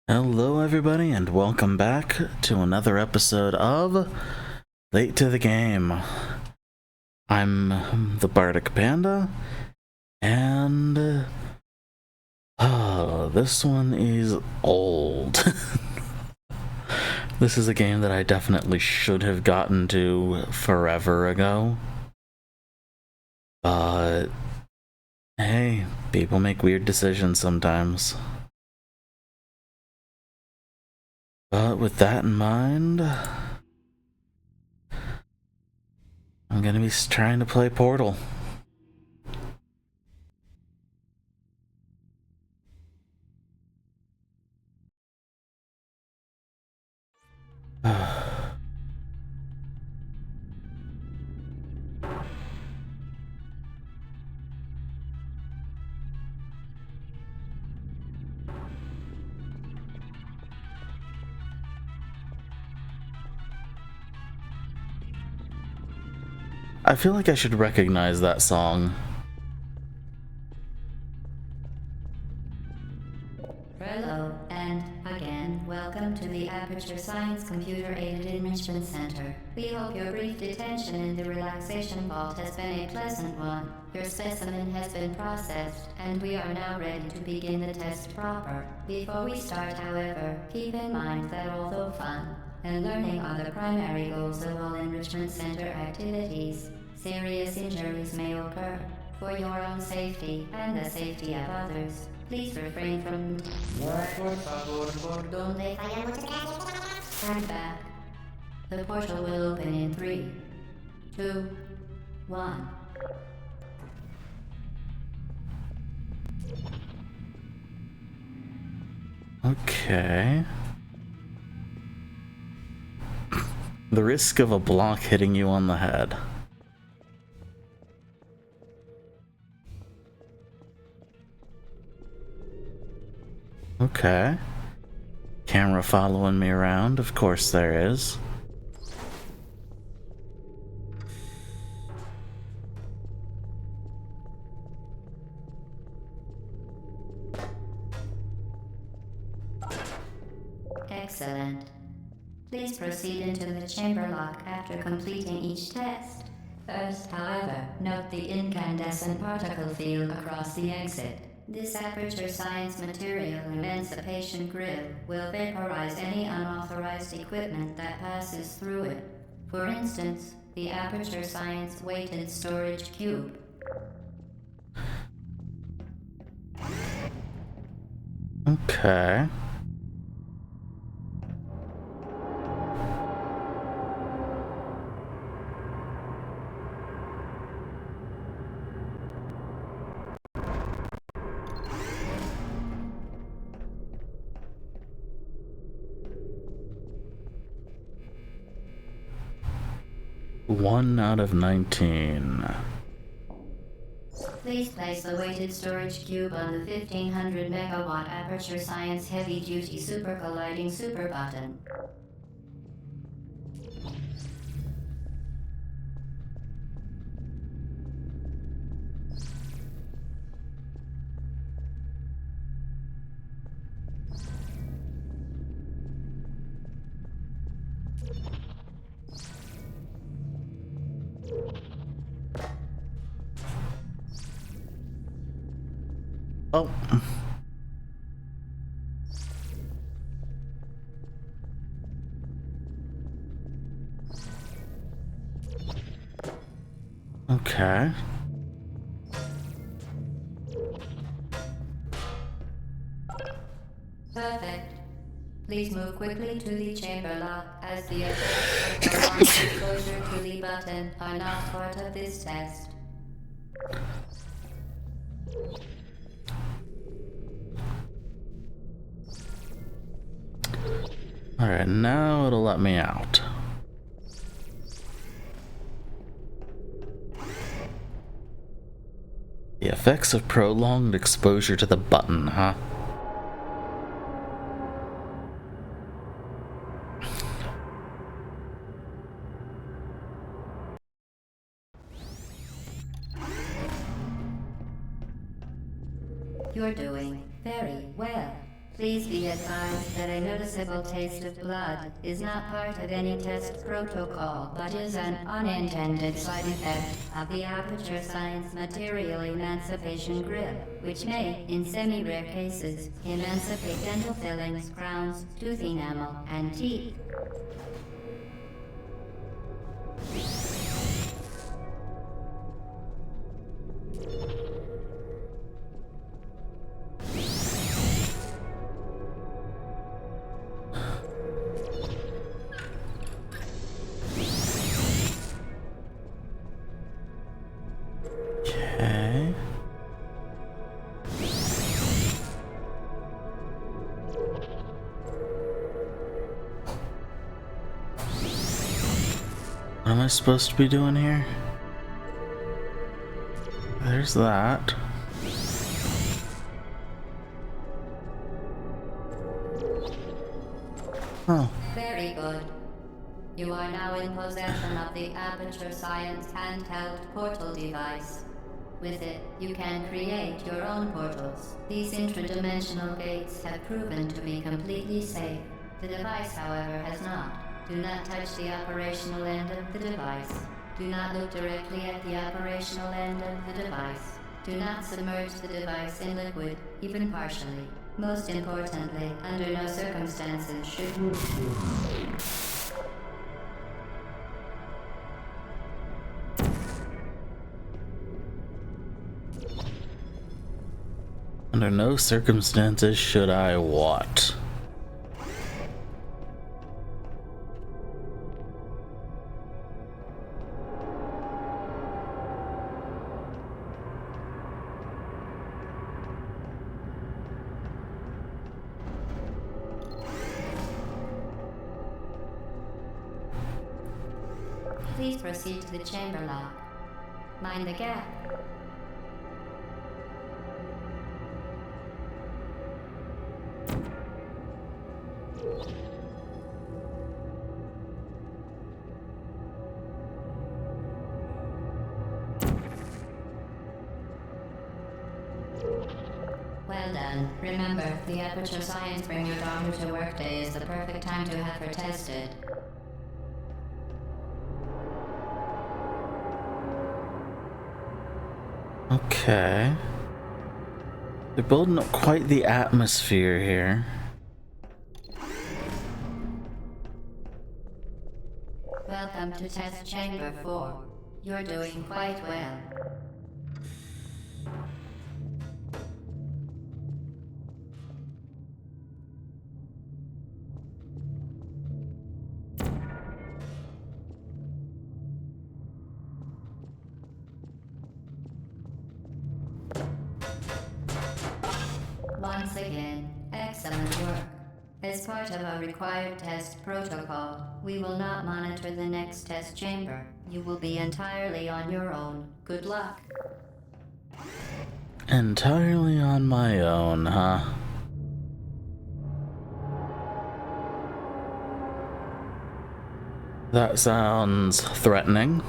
Hello, everybody, and welcome back to another episode of Late to the Game. I'm the Bardic Panda, and this one is old. This is a game that I definitely should have gotten to forever ago. But hey, people make weird decisions sometimes. But with that in mind, I'm gonna be trying to play Portal. I feel like I should recognize that song. Hello, and again, welcome to the Aperture Science Computer-Aided Enrichment Center. We hope your brief detention in the relaxation vault has been a pleasant one. Your specimen has been processed, and we are now ready to begin the test proper. Before we start, however, keep in mind that although fun and learning are the primary goals of all Enrichment Center activities, serious injuries may occur. For your own safety and the safety of others, please refrain from Stand back. The portal will open in 3, 2, 1. Okay. The risk of a block hitting you on the head. Okay. Camera following me around, of course there is. Excellent. Please proceed into the chamber lock after completing each test. First, however, note the incandescent particle field across the exit. This Aperture Science material emancipation grill will vaporize any unauthorized equipment that passes through it. For instance, the Aperture Science weighted storage cube. Okay. One out of 19. Please place the weighted storage cube on the 1500 megawatt Aperture Science heavy duty super colliding super button. Oh. Okay. Perfect. Please move quickly to the chamber lock as the effects of exposure to the button are not part of this test. Alright, now it'll let me out. The effects of prolonged exposure to the button, huh? You're doing very well. Please be advised that a noticeable taste of blood is not part of any test protocol, but is an unintended side effect of the Aperture Science Material Emancipation Grip, which may, in semi-rare cases, emancipate dental fillings, crowns, tooth enamel, and teeth. Okay. What am I supposed to be doing here? There's that. Oh. Very good. You are now in possession of the Aperture Science handheld portal device. With it, you can create your own portals. These intradimensional gates have proven to be completely safe. The device, however, has not. Do not touch the operational end of the device. Do not look directly at the operational end of the device. Do not submerge the device in liquid, even partially. Most importantly, under no circumstances should Under no circumstances should I what? Please proceed to the chamber lock. Mind the gap. Well done. Remember, the Aperture Science Bring Your Daughter to Work Day is the perfect time to have her tested. Okay. They're building up quite the atmosphere here. Welcome to Test Chamber 4. You're doing quite well. Once again, excellent work. As part of our required test protocol, we will not monitor the next test chamber. You will be entirely on your own. Good luck. Entirely on my own, huh? That sounds threatening.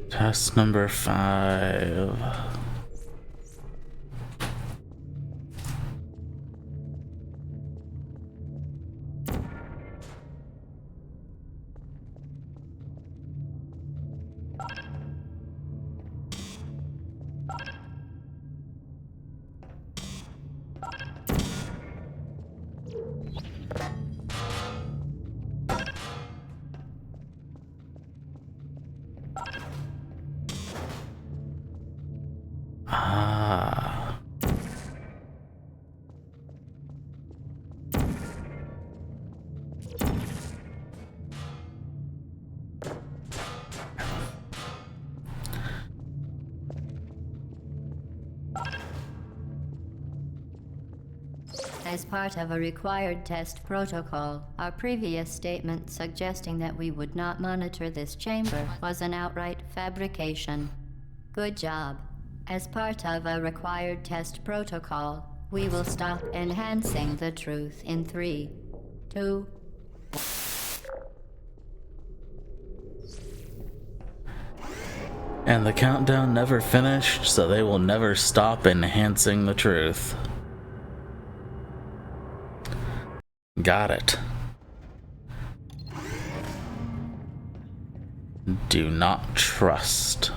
Test number 5. Ah. As part of a required test protocol, our previous statement suggesting that we would not monitor this chamber was an outright fabrication. Good job. As part of a required test protocol, we will stop enhancing the truth in 3, 2, And the countdown never finished, so they will never stop enhancing the truth. Got it. Do not trust.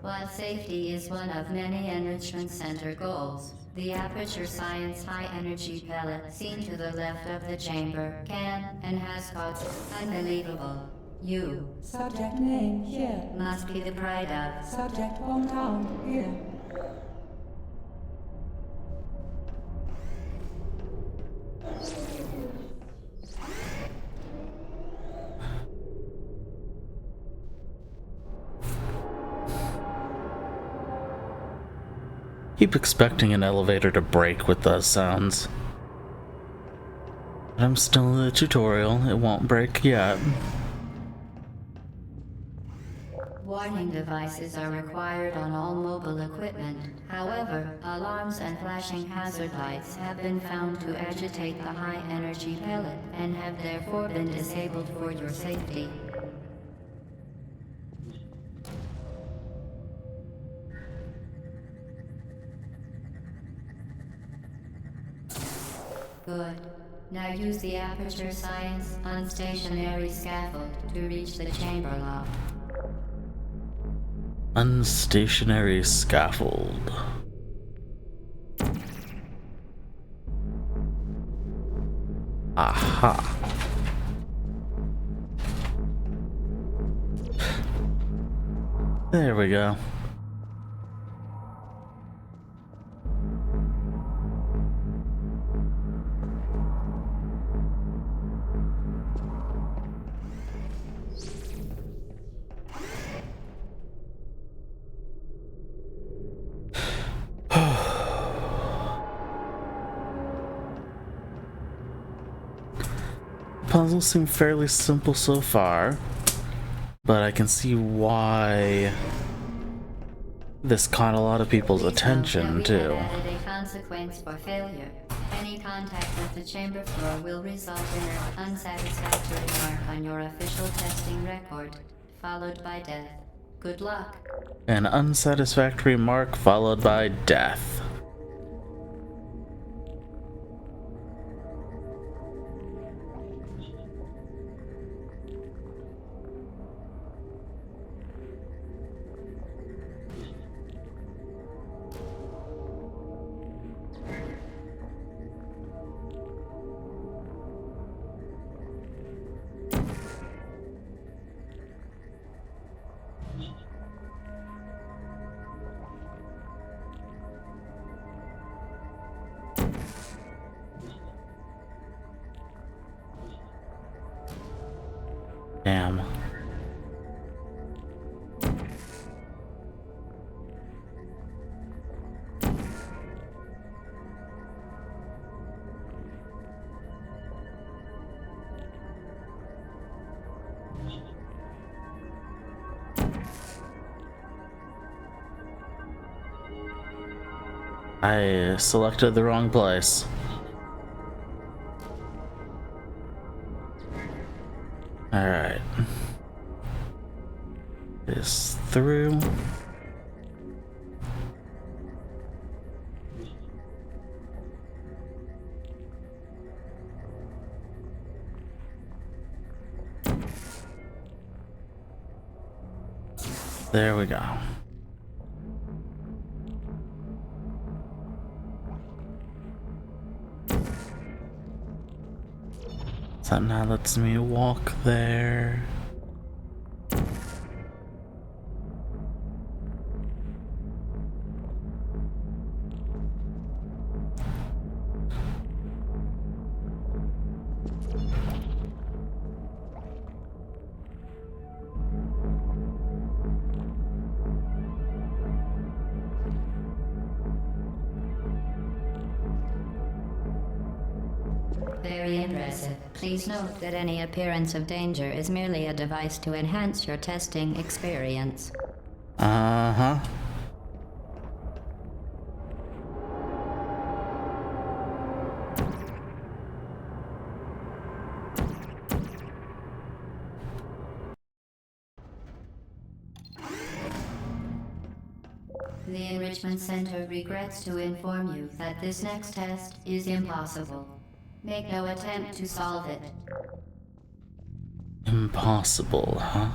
While safety is one of many Enrichment Center goals, the Aperture Science High Energy Pellet seen to the left of the chamber can and has caused unbelievable. You. Subject name here. Must be the pride of. Subject hometown here. Keep expecting an elevator to break with those sounds. But I'm still in the tutorial, it won't break yet. Warning devices are required on all mobile equipment. However, alarms and flashing hazard lights have been found to agitate the high energy pellet and have therefore been disabled for your safety. Good. Now use the Aperture Science unstationary scaffold to reach the chamber lock. Unstationary scaffold. Aha. There we go. Puzzles seem fairly simple so far, but I can see why this caught a lot of people's attention too. We have added a consequence for failure. Any contact with the chamber floor will result in an unsatisfactory mark on your official testing record, followed by death. Good luck. An unsatisfactory mark followed by death. Damn. I selected the wrong place. Alright. This through. There we go. So now lets me walk there. Very impressive. Please note that any appearance of danger is merely a device to enhance your testing experience. Uh-huh. The Enrichment Center regrets to inform you that this next test is impossible. Make no attempt to solve it. Impossible, huh?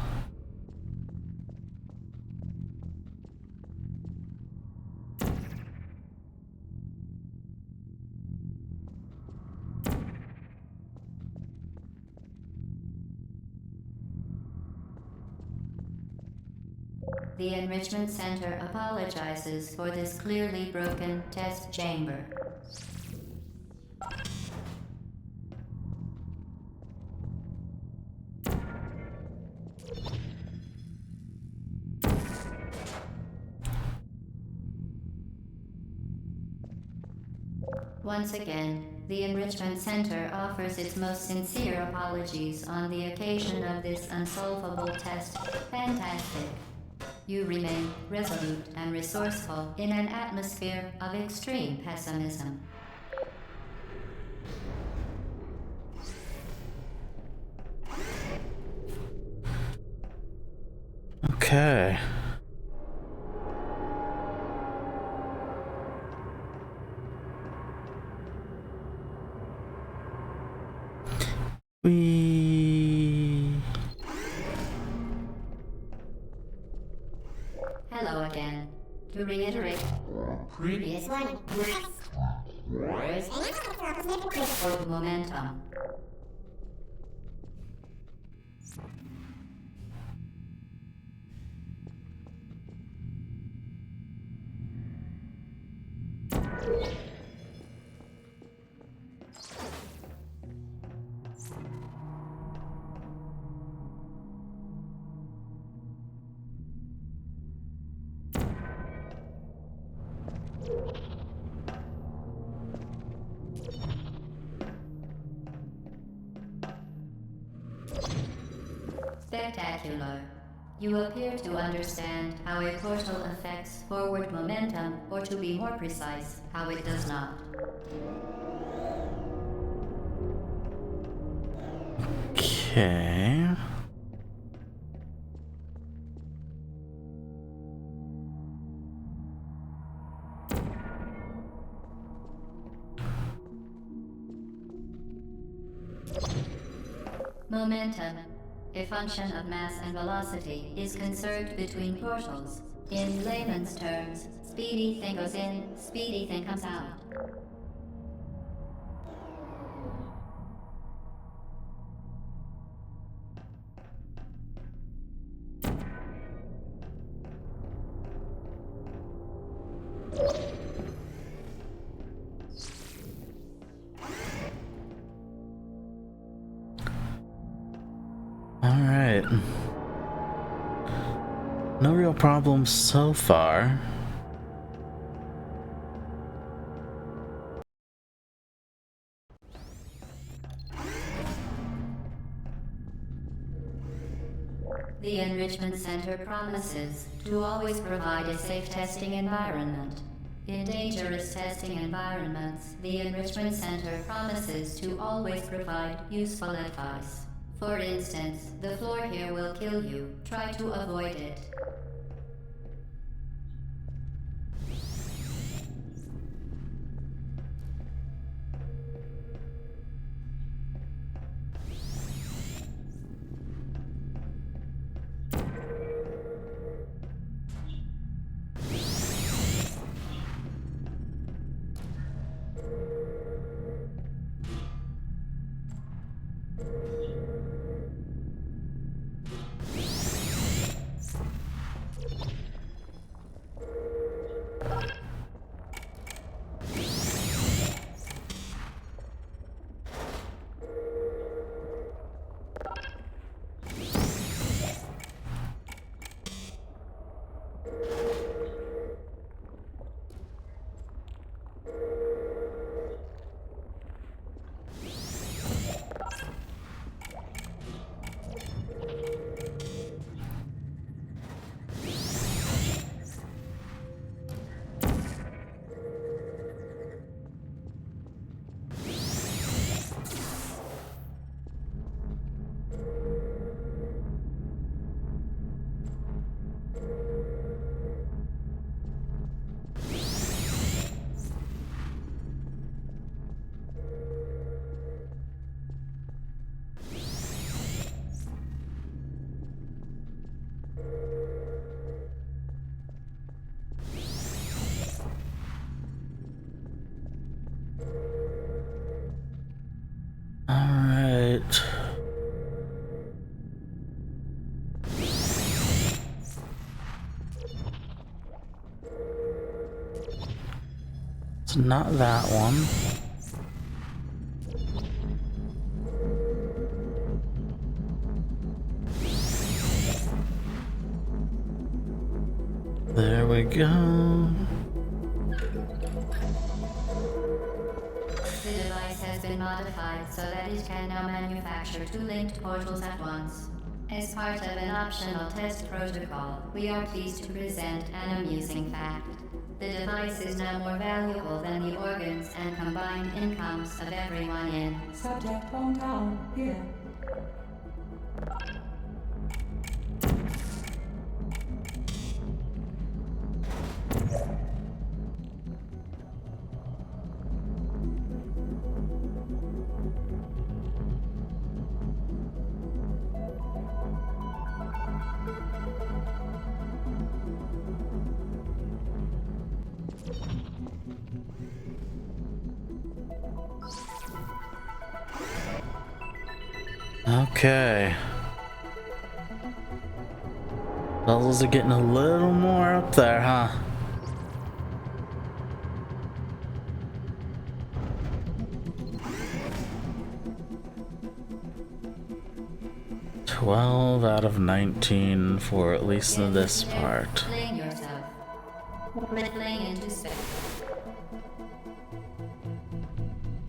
The Enrichment Center apologizes for this clearly broken test chamber. Once again, the Enrichment Center offers its most sincere apologies on the occasion of this unsolvable test. Fantastic. You remain resolute and resourceful in an atmosphere of extreme pessimism. Okay. Hello again. To reiterate, previous one. Or momentum. Spectacular. You appear to understand how a portal affects forward momentum, or to be more precise, how it does not. Okay. Momentum, a function of mass and velocity, is conserved between portals. In layman's terms, speedy thing goes in, speedy thing comes out. Alright. No real problems so far. The Enrichment Center promises to always provide a safe testing environment. In dangerous testing environments, the Enrichment Center promises to always provide useful advice. For instance, the floor here will kill you. Try to avoid it. It's not that one. There we go. The device has been modified so that it can now manufacture two linked portals at once. As part of an optional test protocol, we are pleased to present an amusing fact. The device is now more valuable than the organs and combined incomes of everyone in. Subject hometown here. Okay. Levels are getting a little more up there, huh? "12 out of 19 for at least in this part." Fling yourself. Fling into space.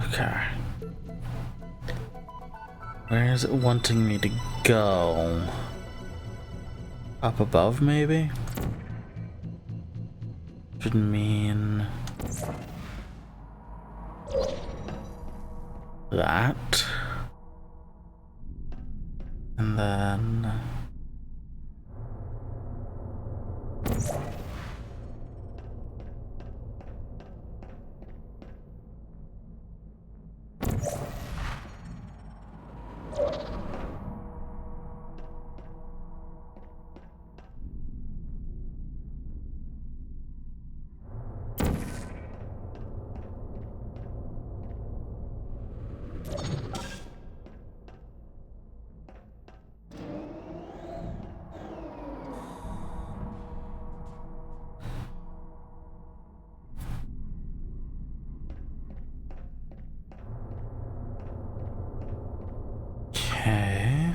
Okay. Where is it wanting me to go? Up above, maybe? Should mean that. And then okay.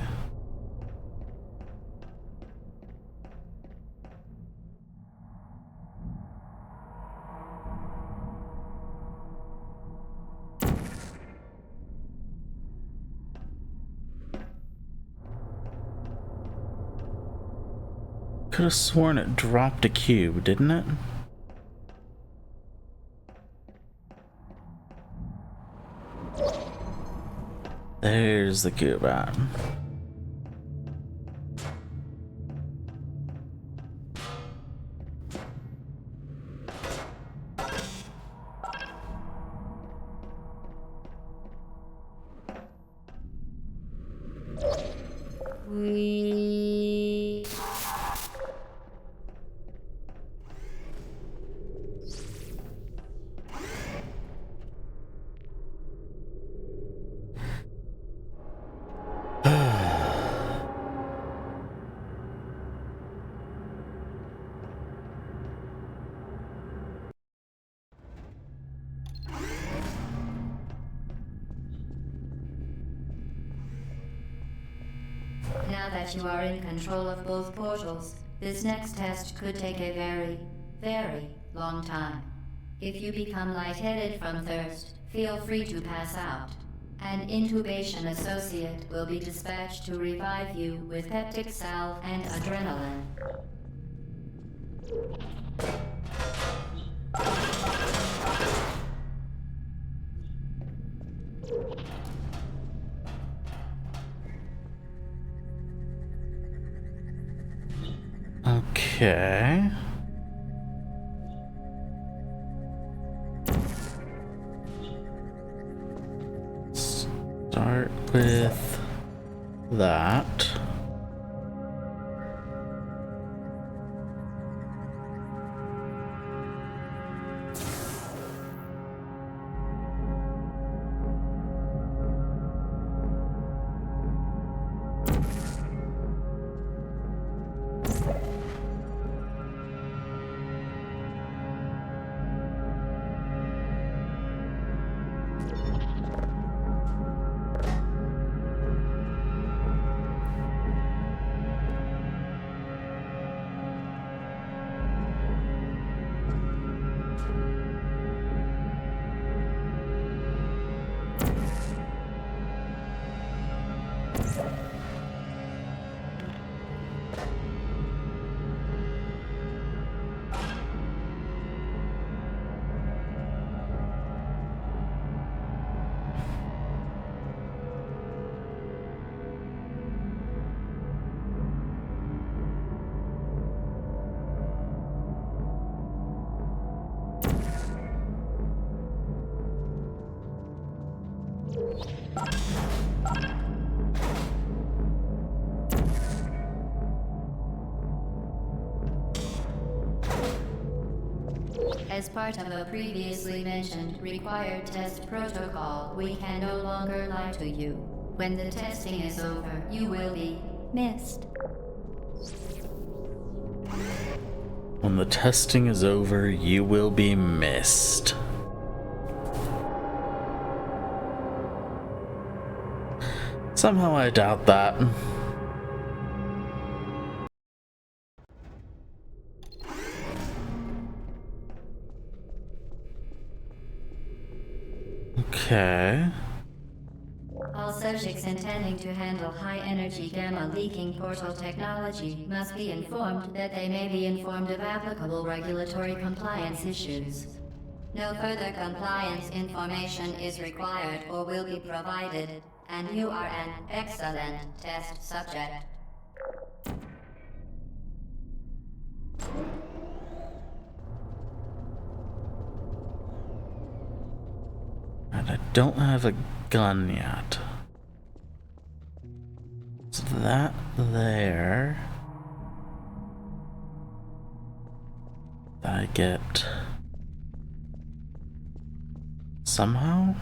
Could have sworn it dropped a cube, didn't it? There's the cube at. We... Now that you are in control of both portals, this next test could take a very, very long time. If you become lightheaded from thirst, feel free to pass out. An intubation associate will be dispatched to revive you with peptic salve and adrenaline. Okay. Start with that. As part of a previously mentioned required test protocol, we can no longer lie to you. When the testing is over, you will be missed. When the testing is over, you will be missed. Somehow I doubt that. Okay. All subjects intending to handle high-energy gamma leaking portal technology must be informed that they may be informed of applicable regulatory compliance issues. No further compliance information is required or will be provided, and you are an excellent test subject. And I don't have a gun yet. So that there. That I get somehow?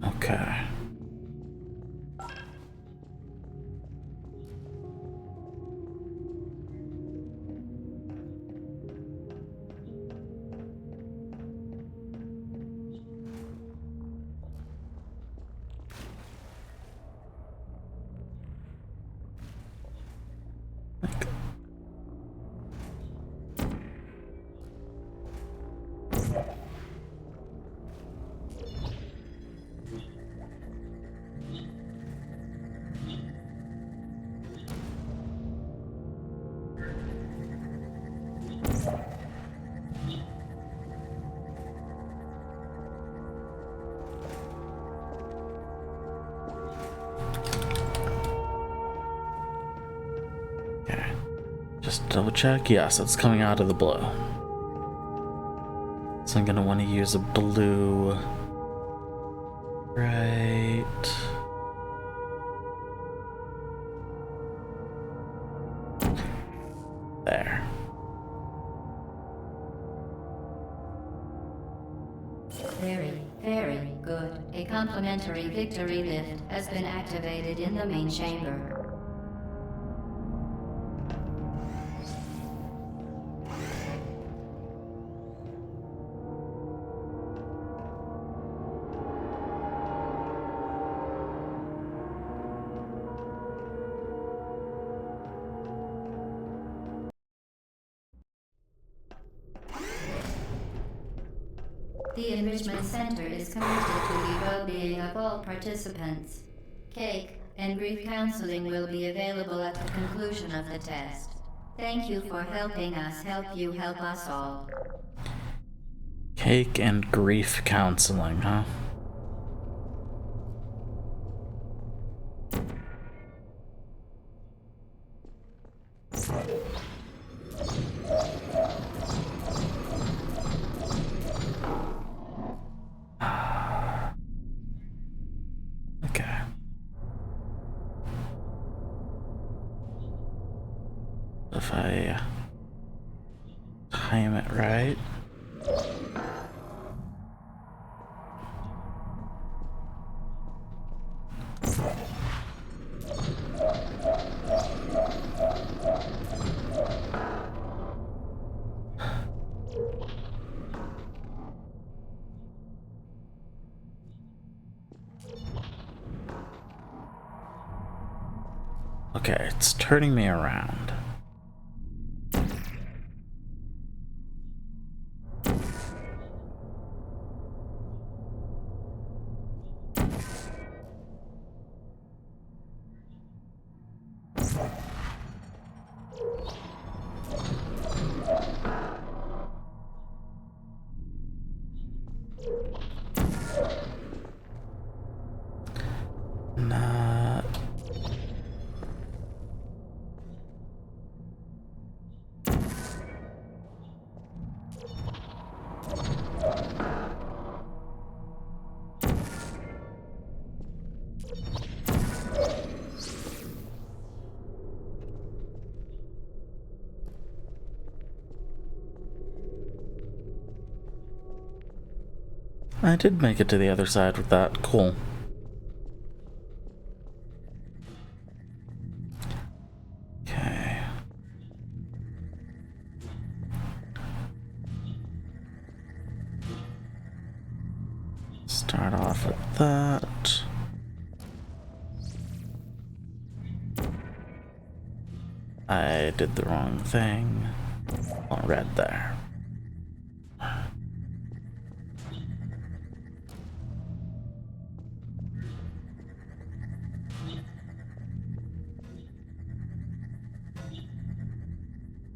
Okay. Okay. Just double check. Yes, it's coming out of the blue. So I'm gonna want to use a blue. Right. There. Very, very good. A complimentary victory lift has been activated in the main chamber. The Enrichment Center is committed to the well-being of all participants. Cake and grief counseling will be available at the conclusion of the test. Thank you for helping us help you help us all. Cake and grief counseling, huh? Okay. If I time it right. Okay, it's turning me around. I did make it to the other side with that. Cool. Okay. Start off with that. I did the wrong thing. On red there.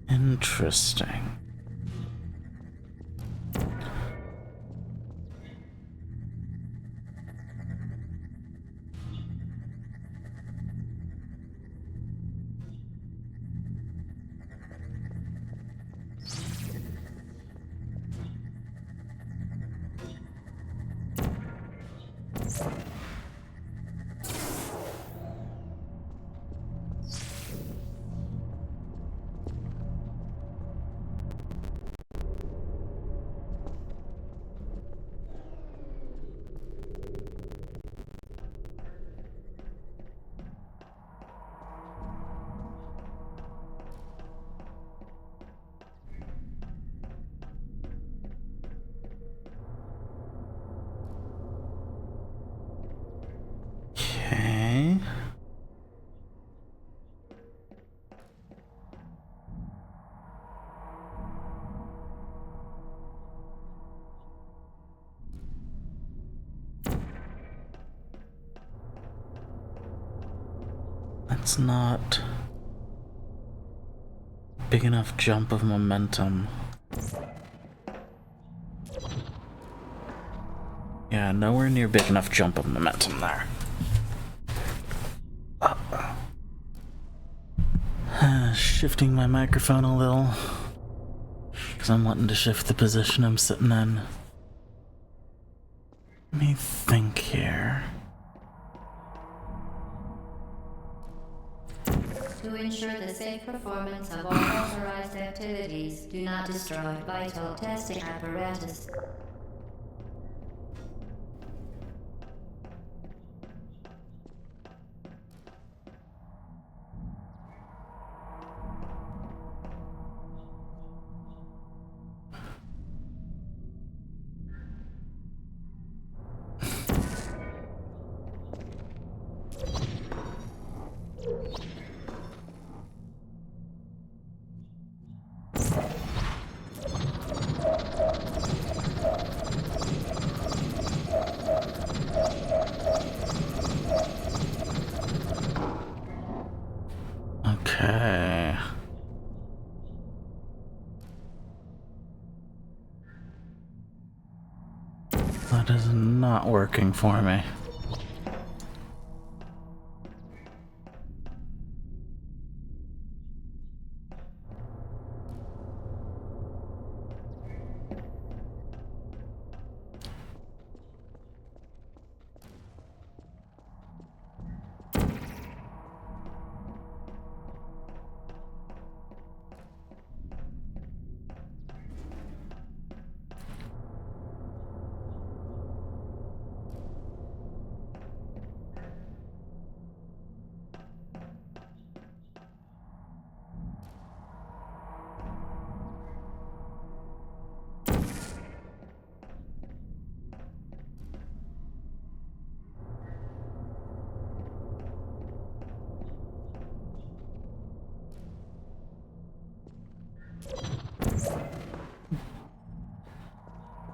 Interesting. Okay. That's not big enough jump of momentum. Yeah, nowhere near big enough jump of momentum there. Shifting my microphone a little, because I'm wanting to shift the position I'm sitting in. Let me think here. To ensure the safe performance of all authorized activities, do not destroy vital testing apparatus. Okay. That is not working for me.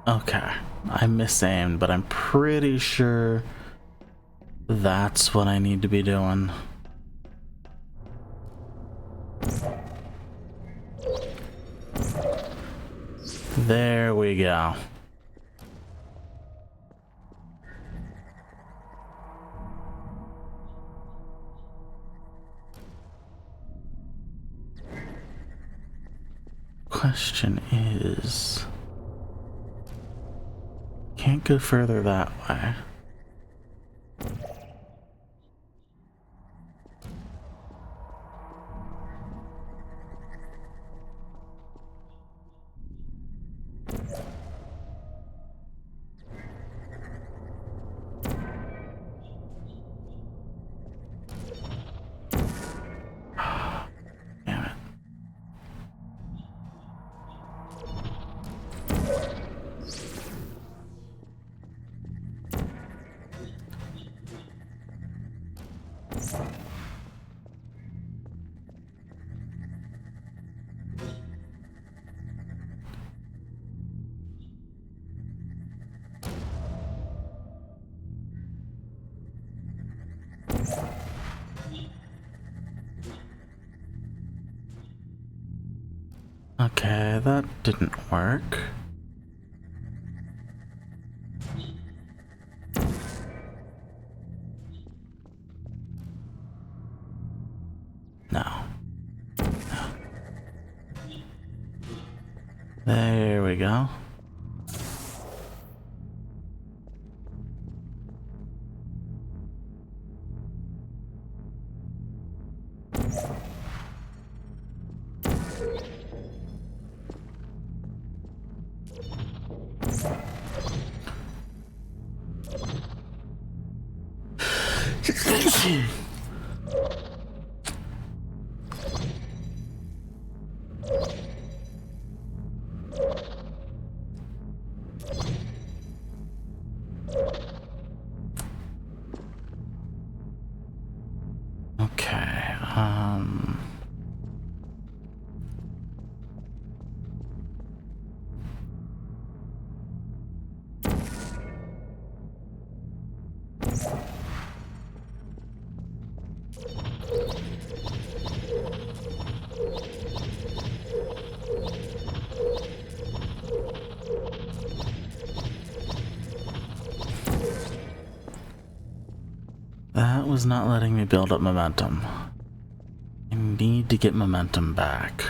Okay, I misaimed, but I'm pretty sure that's what I need to be doing. There we go. Question is, can't go further that way. Okay, that didn't work. No. No. There we go. Okay, that was not letting me build up momentum. I need to get momentum back.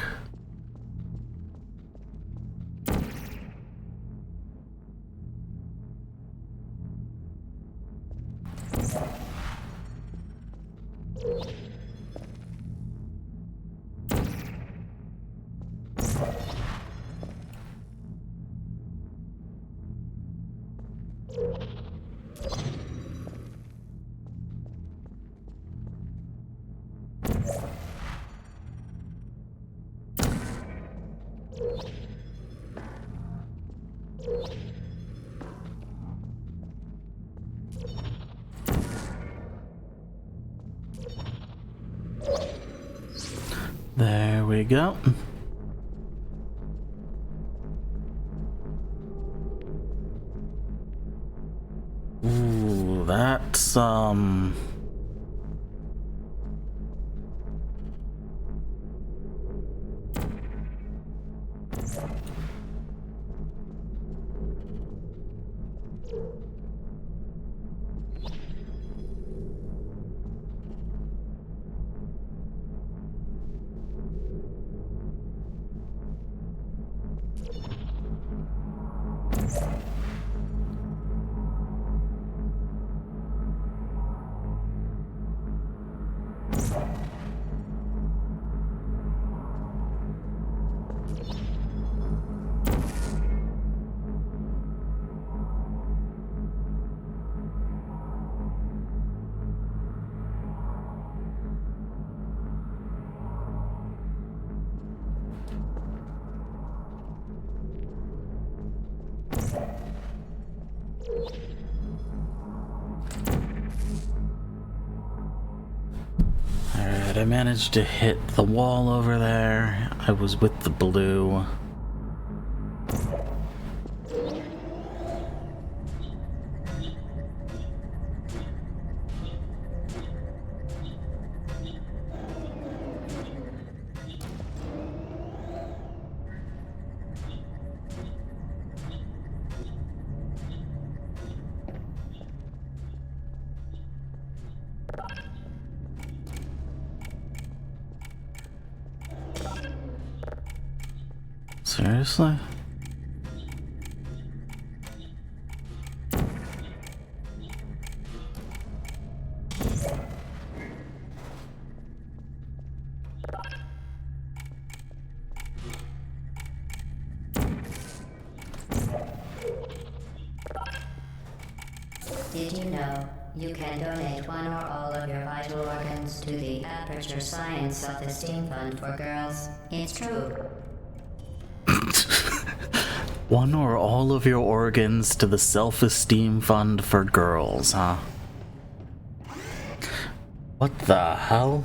There we go. Ooh, that's alright. I managed to hit the wall over there. I was with the blue. Seriously? Did you know you can donate one or all of your vital organs to the Aperture Science Self-Esteem Fund for Girls? It's true. One or all of your organs to the self-esteem fund for girls, huh? What the hell?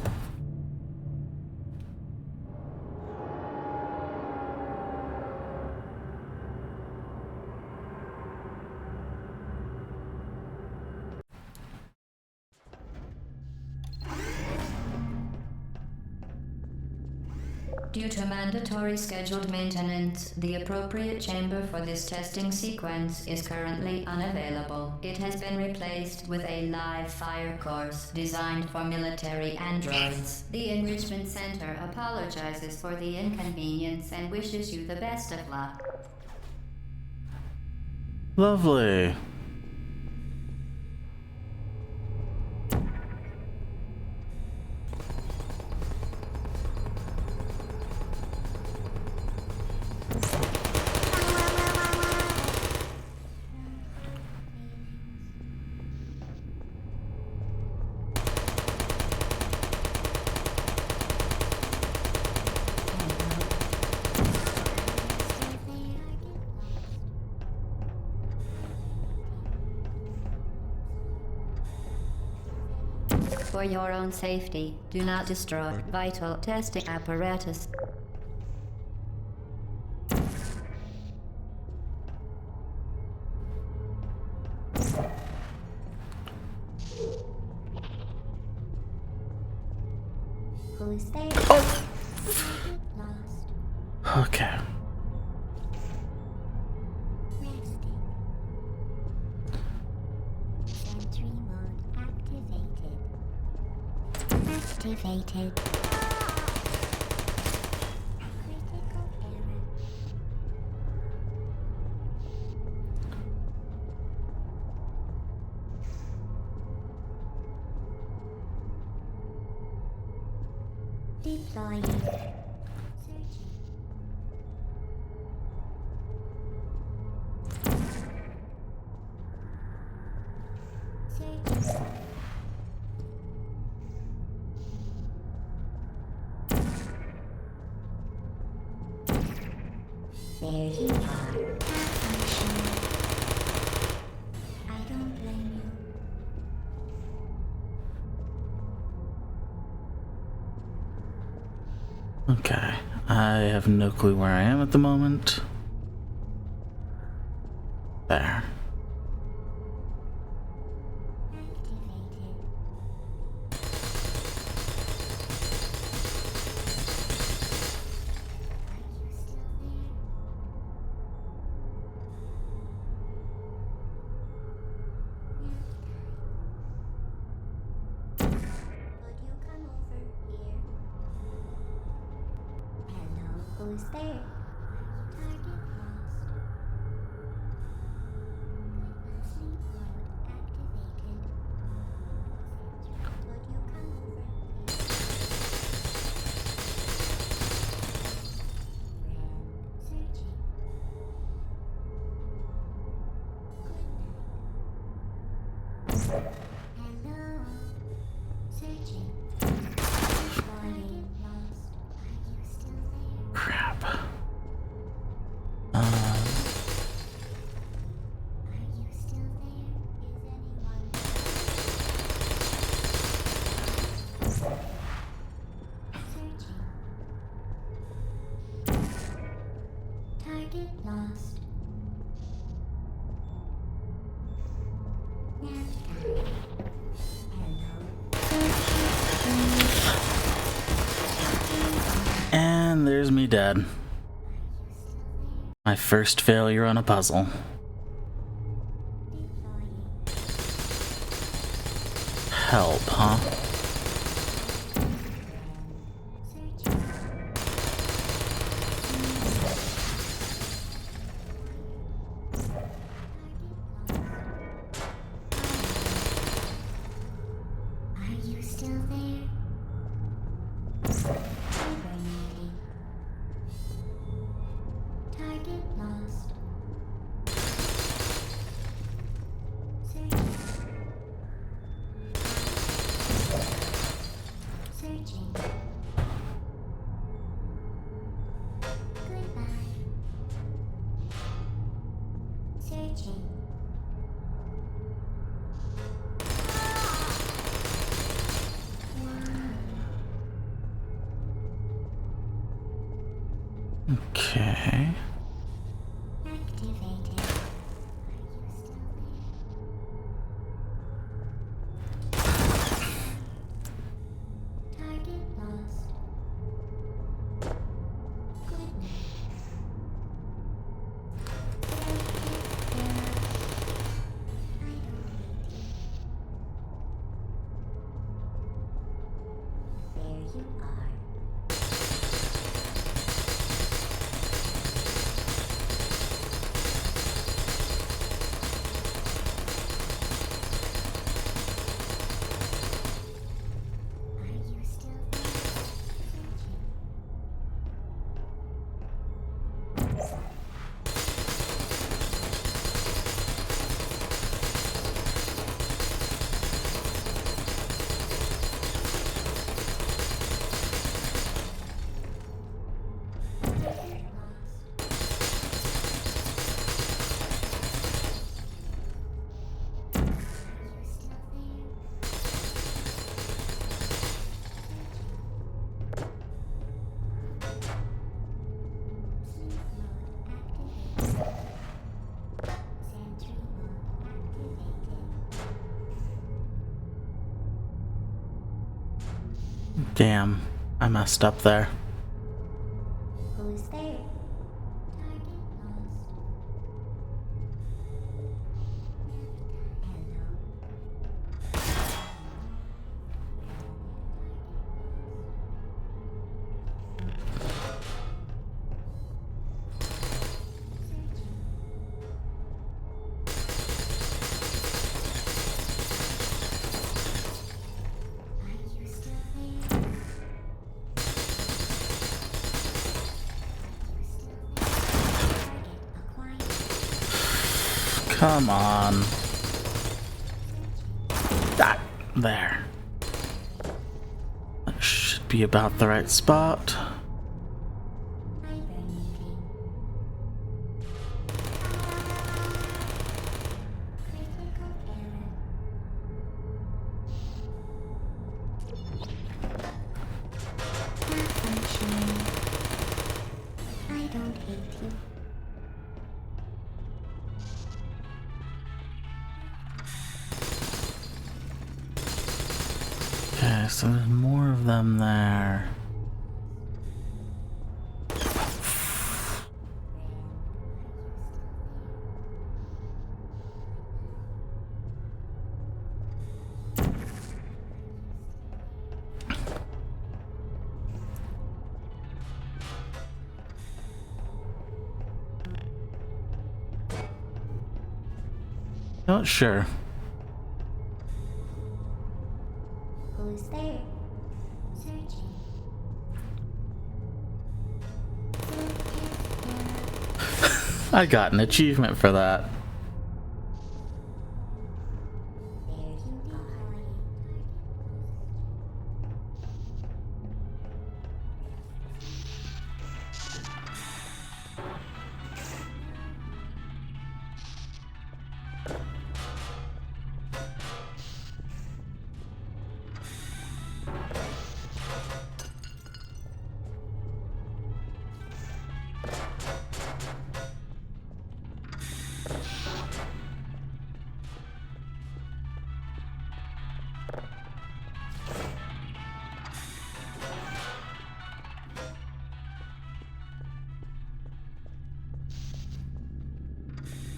Due to mandatory scheduled maintenance, the appropriate chamber for this testing sequence is currently unavailable. It has been replaced with a live fire course designed for military androids. The Enrichment Center apologizes for the inconvenience and wishes you the best of luck. Lovely. For your own safety, do not destroy vital testing apparatus. Who's there? Oh! Lost. Okay. Resting. Sentry mode activated. Critical error. Deploying. Searching. Searching. There you are. Malfunction. I don't blame you. Okay. I have no clue where I am at the moment. There. Activated. Are you still there? Nap time. Would you come over here? Hello, who's there? Target lost. Sleep mode activated. Would you come over here? Friend, searching. Good night. Hello. Searching. Target lost. Are you still there? Crap. Are you still there? Is anyone? Searching. Target lost. Nap time. Hello. And there's me dead. My first failure on a puzzle. Deploying. Help, huh? Searching. Are you still there? Hibernating. Target lost. Searching. Searching. Goodbye. Searching. Okay. Activated. Target lost. Good night. There you are. Are you still there? Searching. Target lost. Are you still there? Sleep mode activated. Sentry mode activated. Damn, I messed up there. Who's there? Target lost. Hello. Searching. Are you still there? Target acquired. Come on. That there. That should be about the right spot. Hibernating. Critical error. Malfunctioning. I don't hate you. Okay, so there's more of them there. Not sure. Who's there? Searching. I got an achievement for that. There you are.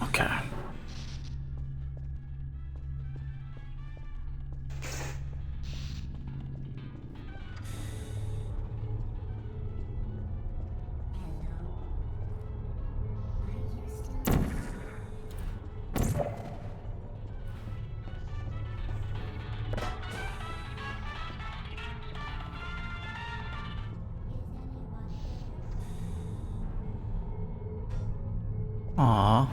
Okay. Hello. Are you still there? Aw.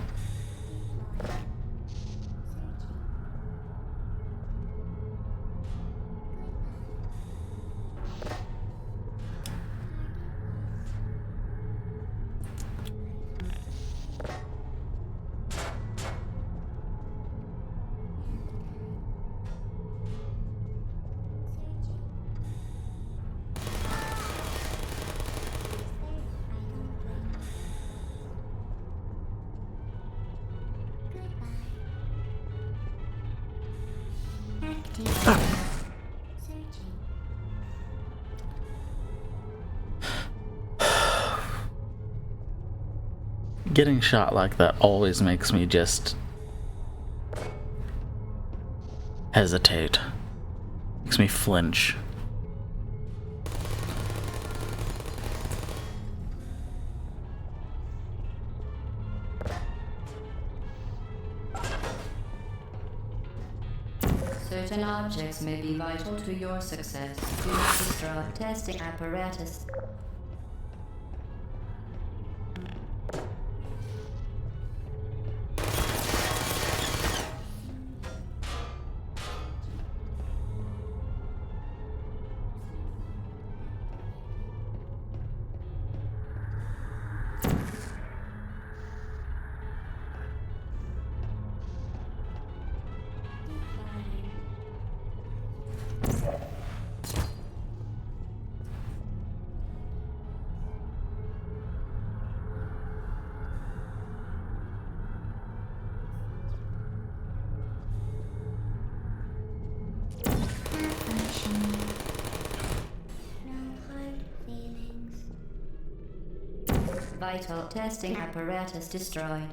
Getting shot like that always makes me just hesitate. Makes me flinch. Certain objects may be vital to your success. Do not destroy testing apparatus. No hard feelings. Vital testing apparatus destroyed.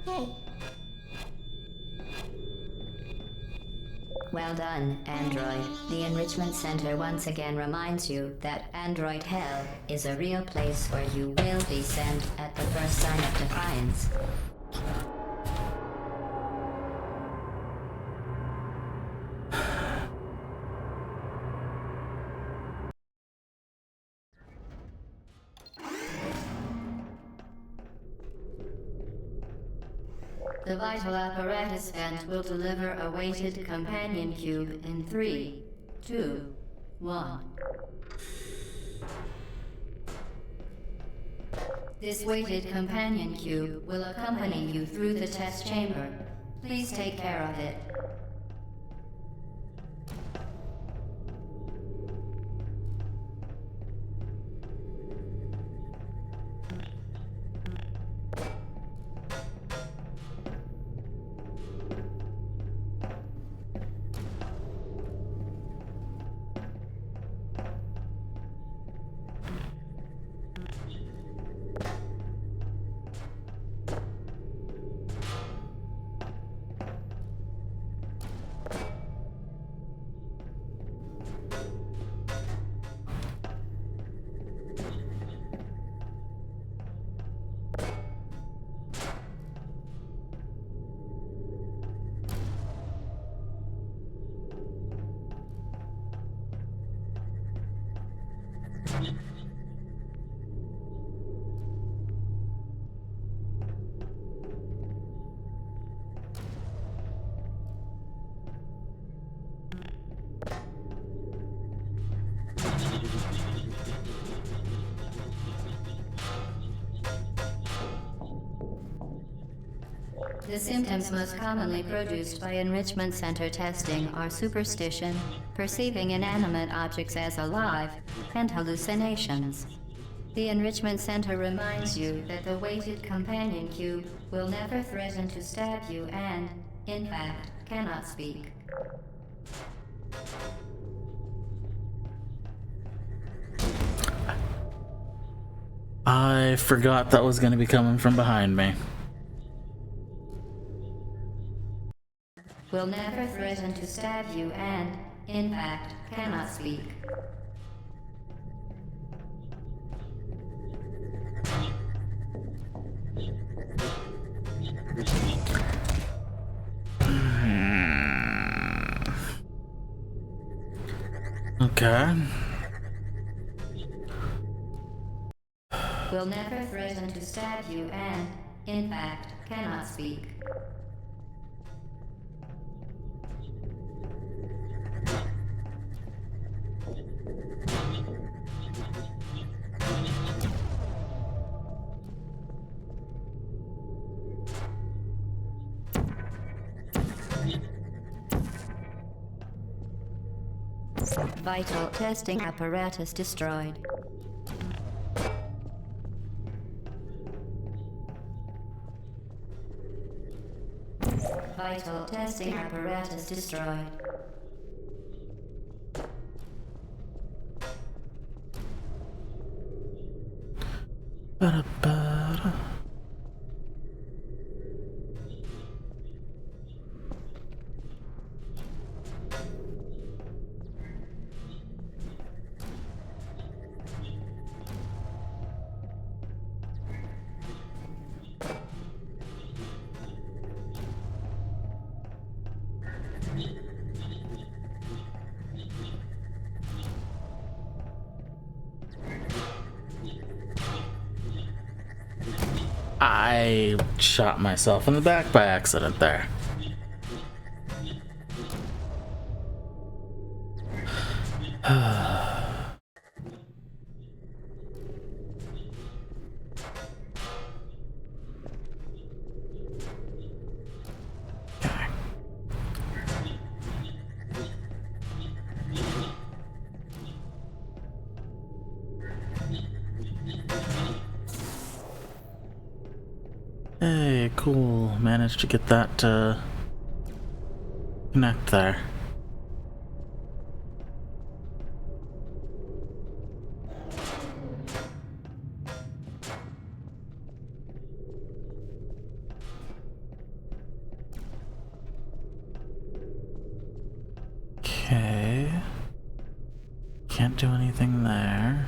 Hey, Well done, Android. The Enrichment Center once again reminds you that Android Hell is a real place where you will be sent at the first sign of defiance. The vital apparatus vent will deliver a weighted companion cube in 3, 2, 1. This weighted companion cube will accompany you through the test chamber. Please take care of it. The symptoms most commonly produced by Enrichment Center testing are superstition, perceiving inanimate objects as alive, and hallucinations. The Enrichment Center reminds you that the weighted companion cube will never threaten to stab you and, in fact, cannot speak. I forgot that was going to be coming from behind me. Will never threaten to stab you and, in fact, cannot speak. Okay. Will never threaten to stab you and, in fact, cannot speak. Vital testing apparatus destroyed. Vital testing apparatus destroyed. Ba-da-ba-da. I shot myself in the back by accident there. Hey, cool. Managed to get that to connect there. Okay. Can't do anything there.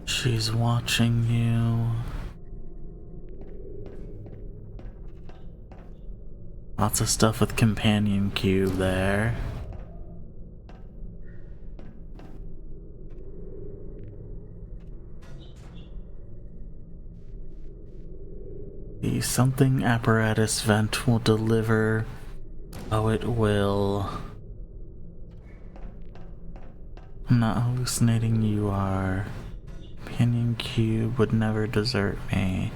She's watching you. Lots of stuff with companion cube there. The something apparatus vent will deliver. Oh, it will. I'm not hallucinating, you are. Companion cube would never desert me.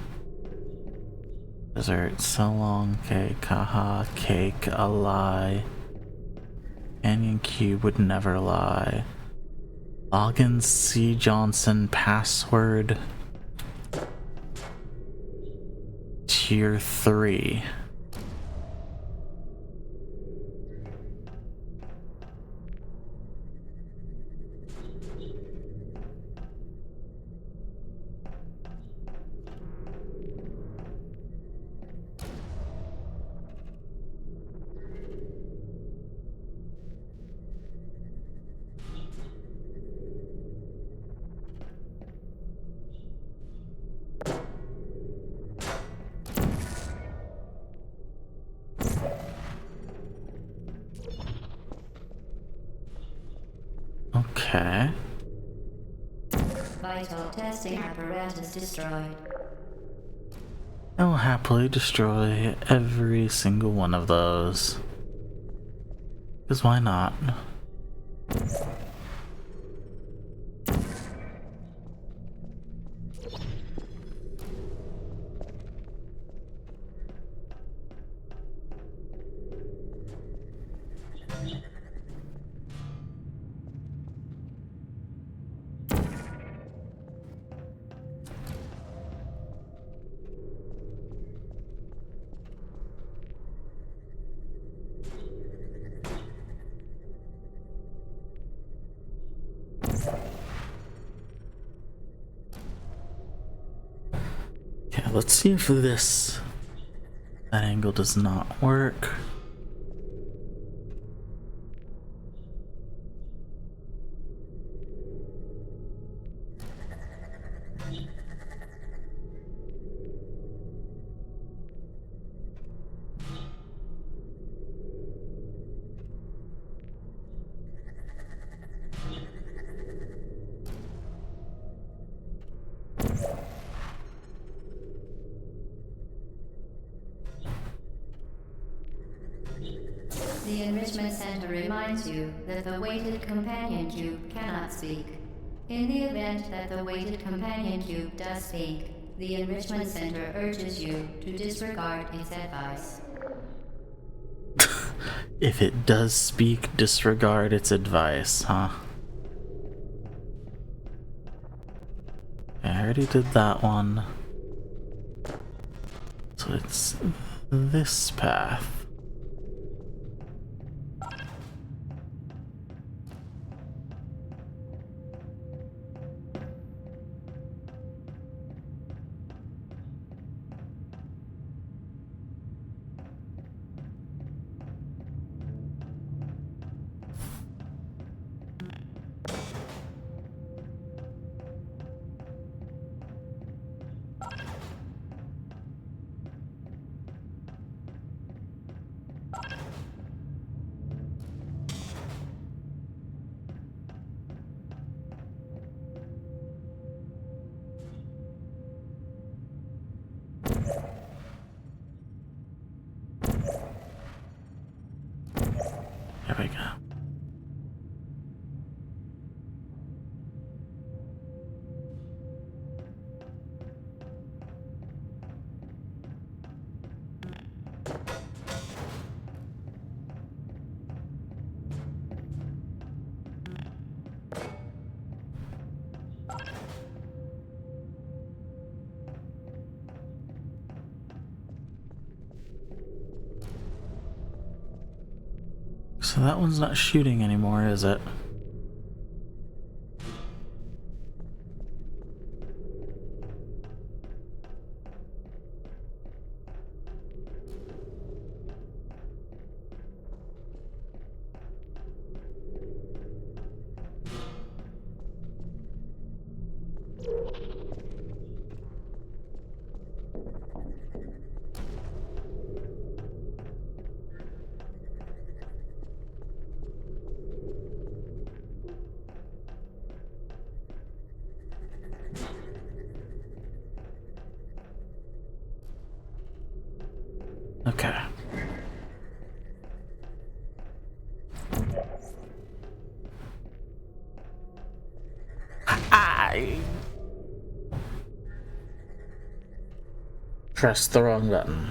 Desert so long, cake, haha, cake, a lie. Companion cube would never lie. Login C. Johnson password. Tier 3. Okay. Vital testing apparatus destroyed. I will happily destroy every single one of those. Because why not? Okay, let's see if that angle does not work. The Enrichment Center reminds you that the weighted companion cube cannot speak. In the event that the weighted companion cube does speak, the Enrichment Center urges you to disregard its advice. If it does speak, disregard its advice, huh? I already did that one. So it's this path. There we go. So that one's not shooting anymore, is it? Okay. I pressed the wrong button.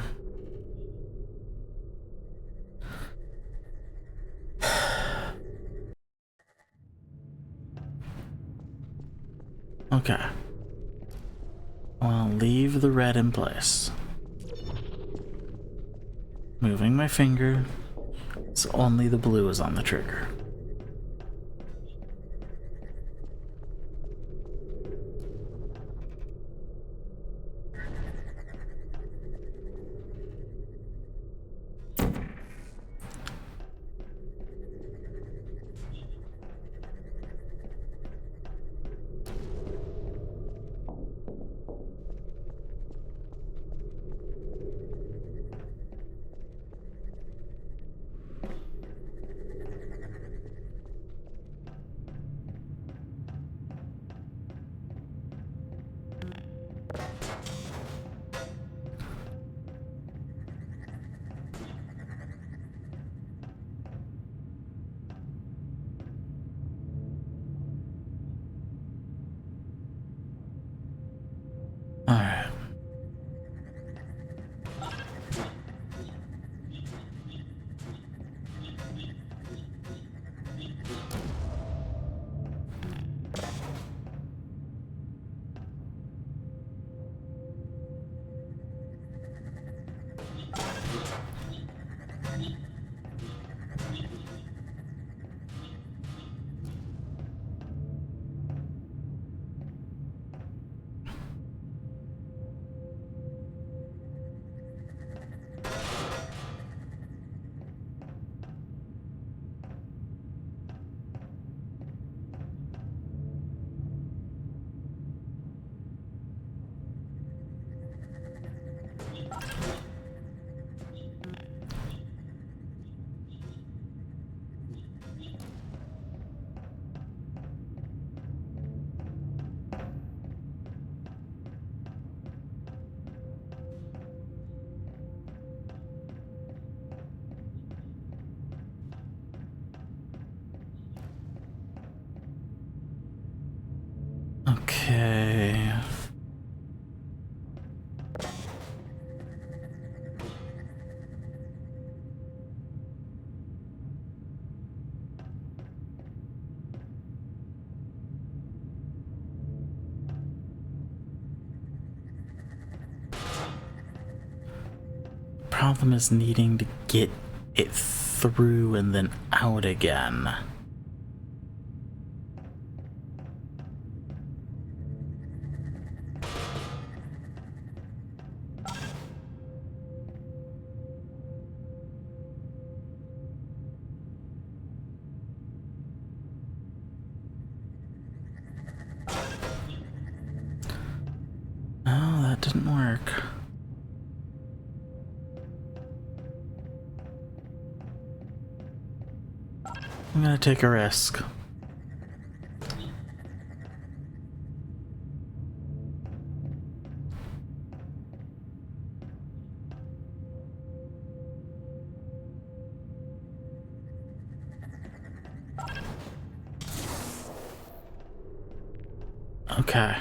Okay. I'll leave the red in place. Moving my finger, so only the blue is on the trigger. Alright. problem is needing to get it through and then out again. Oh, that didn't work. I'm gonna take a risk. Okay.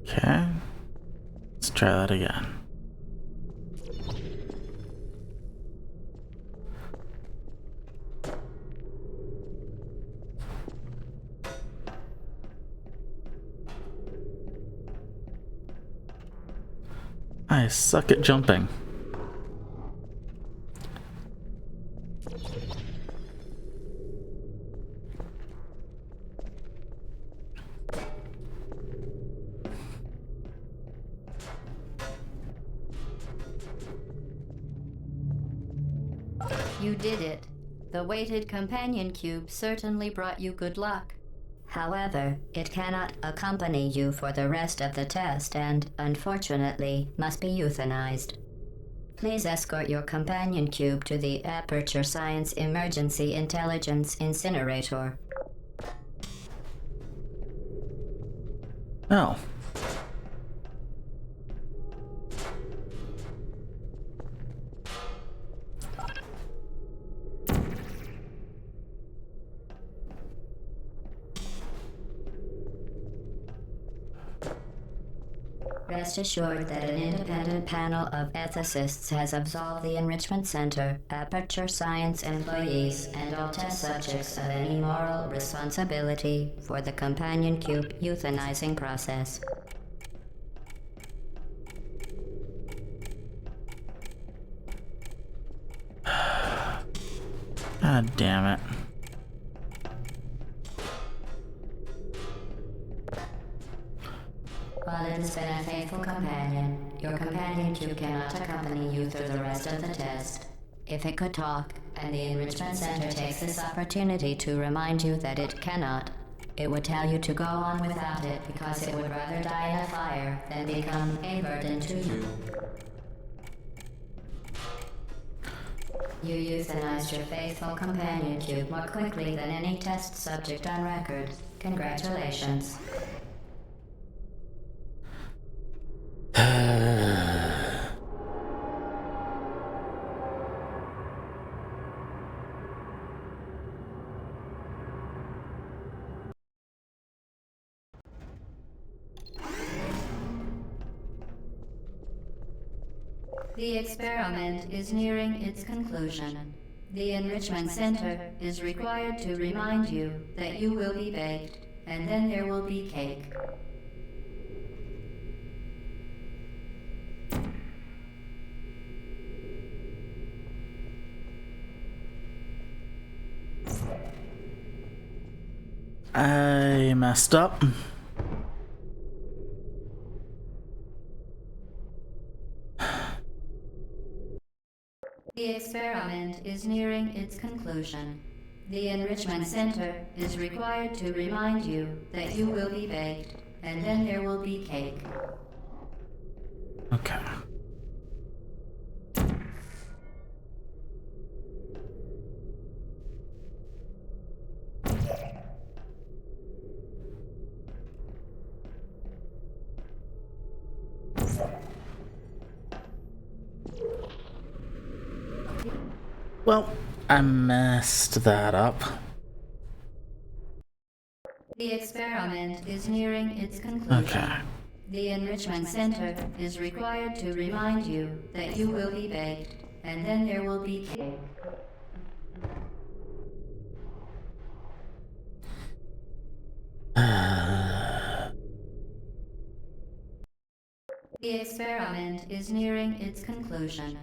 Okay. Let's try that again. I suck at jumping. You did it. The weighted companion cube certainly brought you good luck. However, it cannot accompany you for the rest of the test and, unfortunately, must be euthanized. Please escort your companion cube to the Aperture Science Emergency Intelligence Incinerator. Oh. Rest assured that an independent panel of ethicists has absolved the Enrichment Center, Aperture Science employees, and all test subjects of any moral responsibility for the companion cube euthanizing process. God damn it. While it has been a faithful companion, your companion cube cannot accompany you through the rest of the test. If it could talk, and the Enrichment Center takes this opportunity to remind you that it cannot, it would tell you to go on without it because it would rather die in a fire than become a burden to you. You euthanized your faithful companion cube more quickly than any test subject on record. Congratulations. The experiment is nearing its conclusion. The Enrichment Center is required to remind you that you will be baked, and then there will be cake. I messed up. The experiment is nearing its conclusion. The Enrichment Center is required to remind you that you will be baked, and then there will be cake. Okay. well, I messed that up. The experiment is nearing its conclusion. Okay. The Enrichment Center is required to remind you that you will be baked, and then there will be cake. The experiment is nearing its conclusion.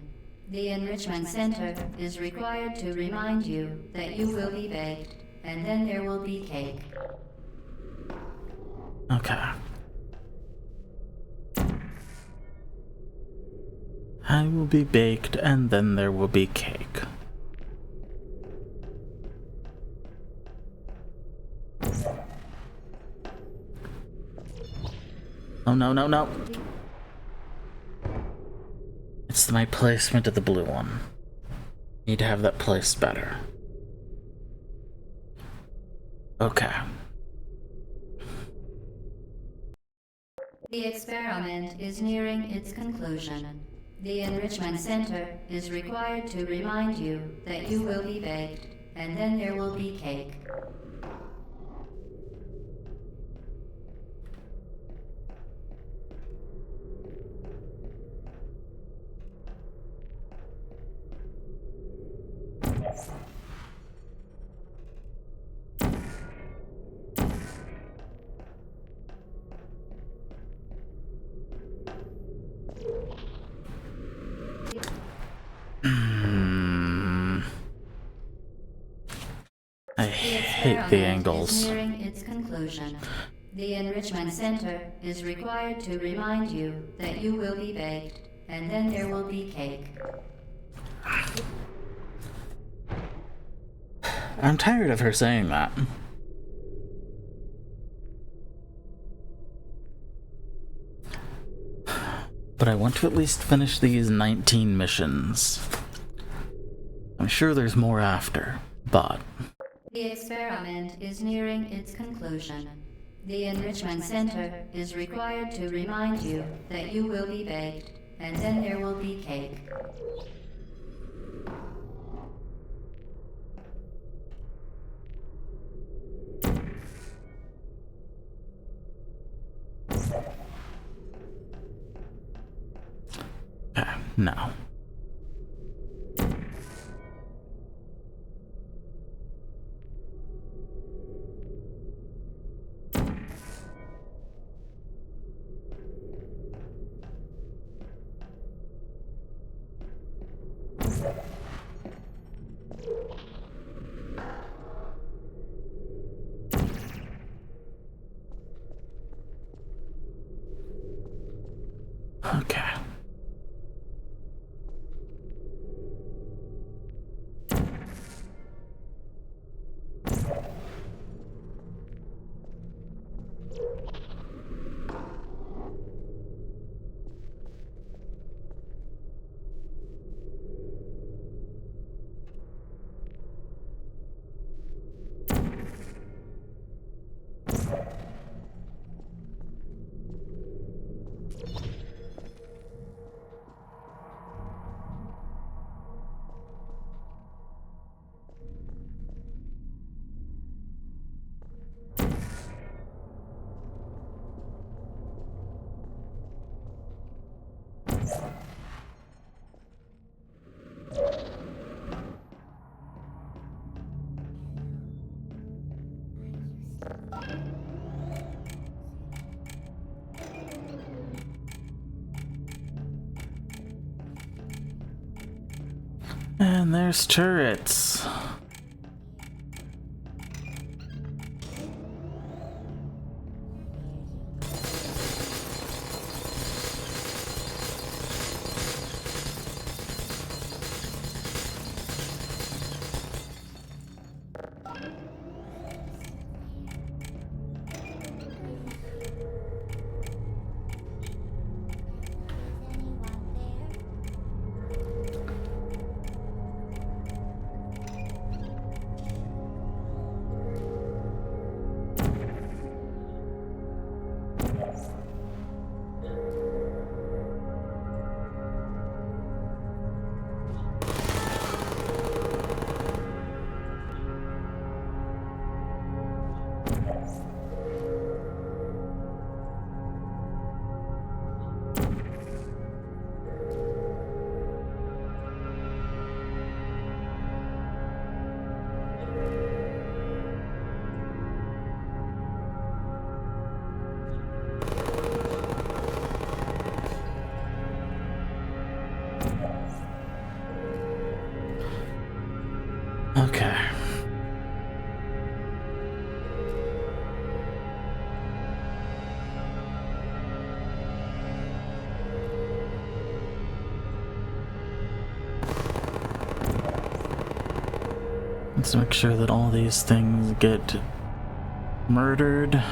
The Enrichment Center is required to remind you that you will be baked, and then there will be cake. Okay. I will be baked, and then there will be cake. Oh, no, no, no. It's my placement of the blue one. Need to have that placed better. Okay. The experiment is nearing its conclusion. The Enrichment Center is required to remind you that you will be baked, and then there will be cake. I hate the angles. Is nearing its conclusion. The Enrichment Center is required to remind you that you will be baked, and then there will be cake. I'm tired of her saying that. But I want to at least finish these 19 missions. I'm sure there's more after, but... The experiment is nearing its conclusion. The Enrichment Center is required to remind you that you will be baked, and then there will be cake. Okay, no. Okay. And there's turrets. Is anyone there? Let's make sure that all these things get murdered.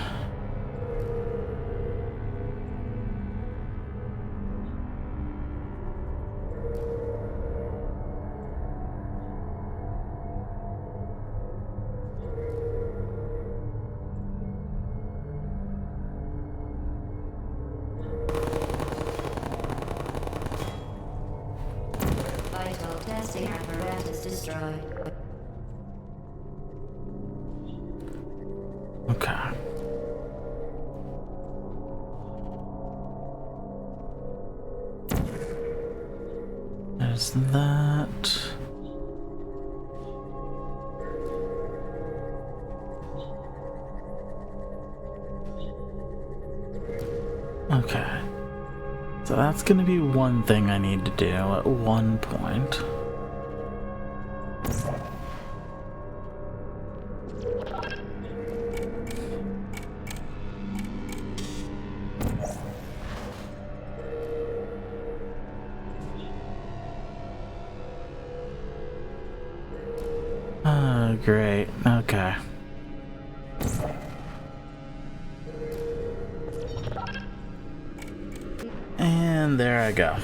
Vital testing apparatus destroyed. Okay. There's that. Okay. So that's gonna be one thing I need to do at one point. Oh, great. Okay. And there I go.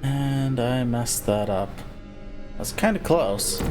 And I messed that up. That's kind of close.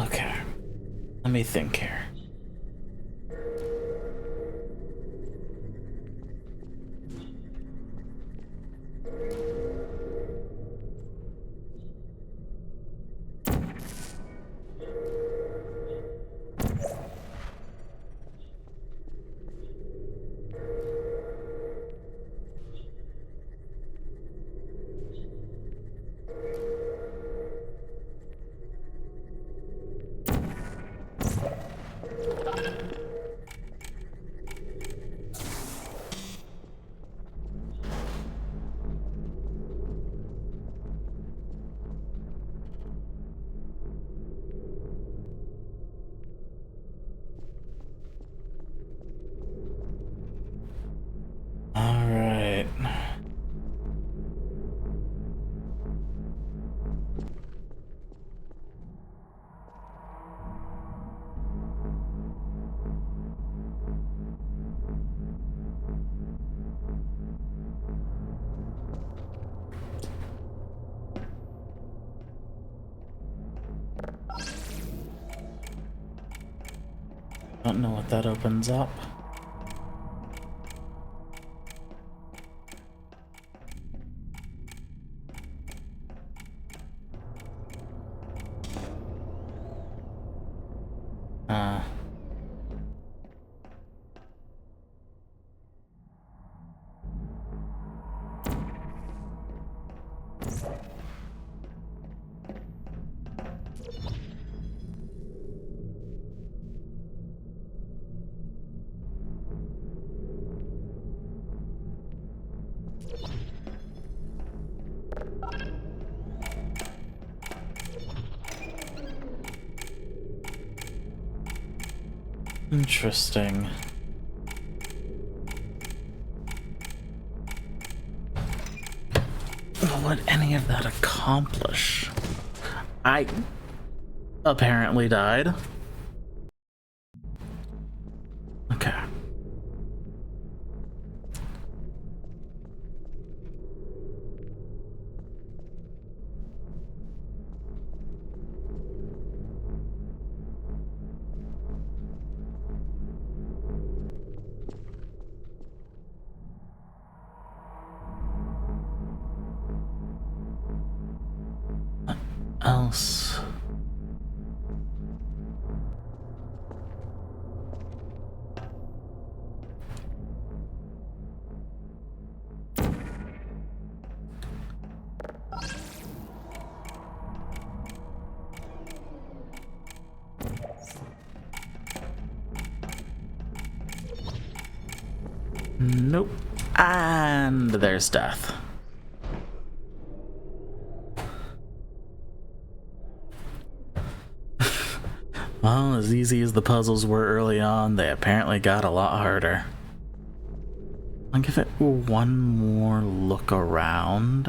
Okay. Let me think here. All right. Don't know what that opens up. Interesting. What would any of that accomplish? I apparently died. Okay. Else. Nope. And there's death. Well, as easy as the puzzles were early on, they apparently got a lot harder. I'll give it one more look around.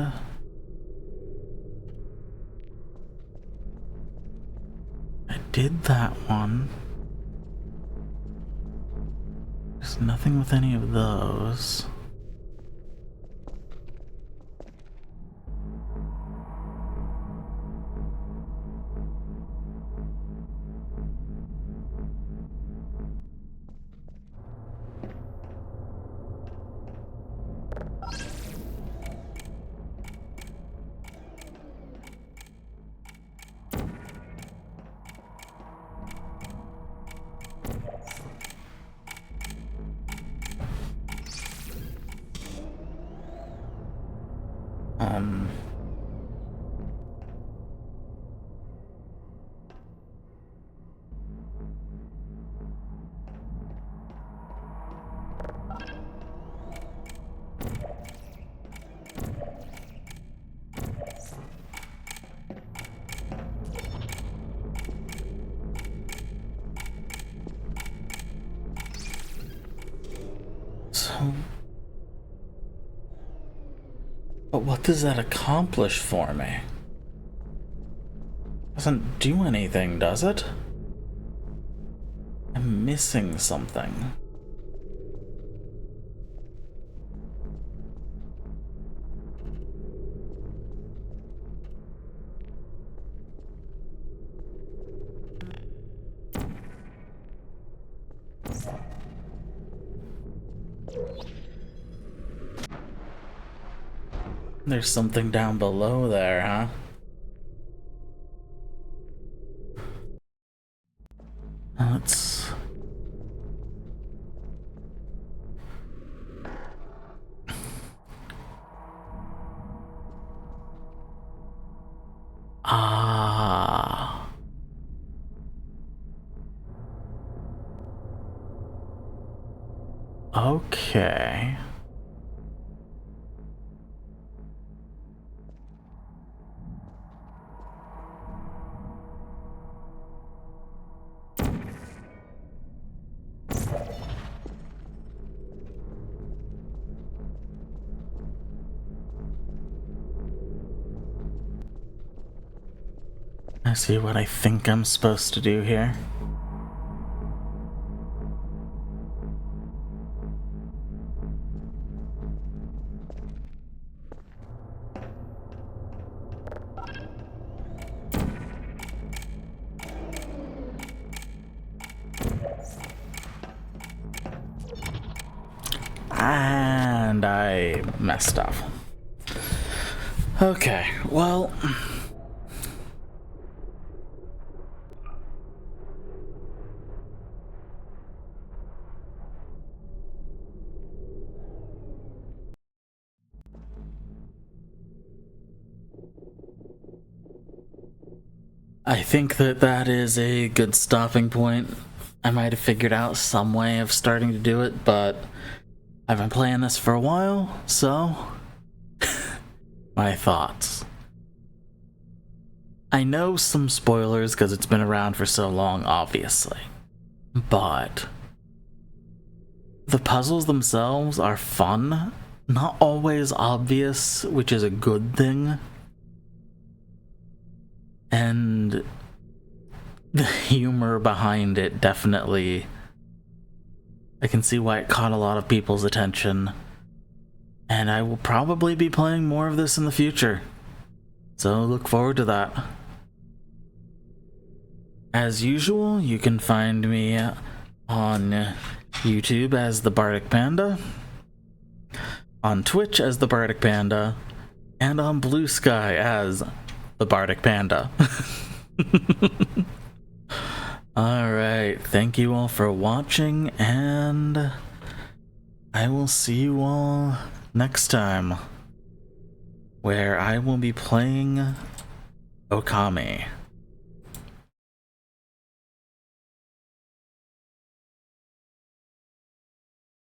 I did that one. There's nothing with any of those. So, but what does that accomplish for me? Doesn't do anything, does it? I'm missing something. There's something down below there, huh? Let's... Ah... Okay... I see what I think I'm supposed to do here. And I messed up. Okay, well... I think that is a good stopping point. I might have figured out some way of starting to do it, but I've been playing this for a while, so my thoughts. I know some spoilers because it's been around for so long, obviously, but the puzzles themselves are fun, not always obvious, which is a good thing, and the humor behind it definitely, I can see why it caught a lot of people's attention, and I will probably be playing more of this in the future, so look forward to that. As usual, you can find me on YouTube as the Bardic Panda, on Twitch as the Bardic Panda, and on Blue Sky as the Bardic Panda. Alright, thank you all for watching, and I will see you all next time, where I will be playing Okami.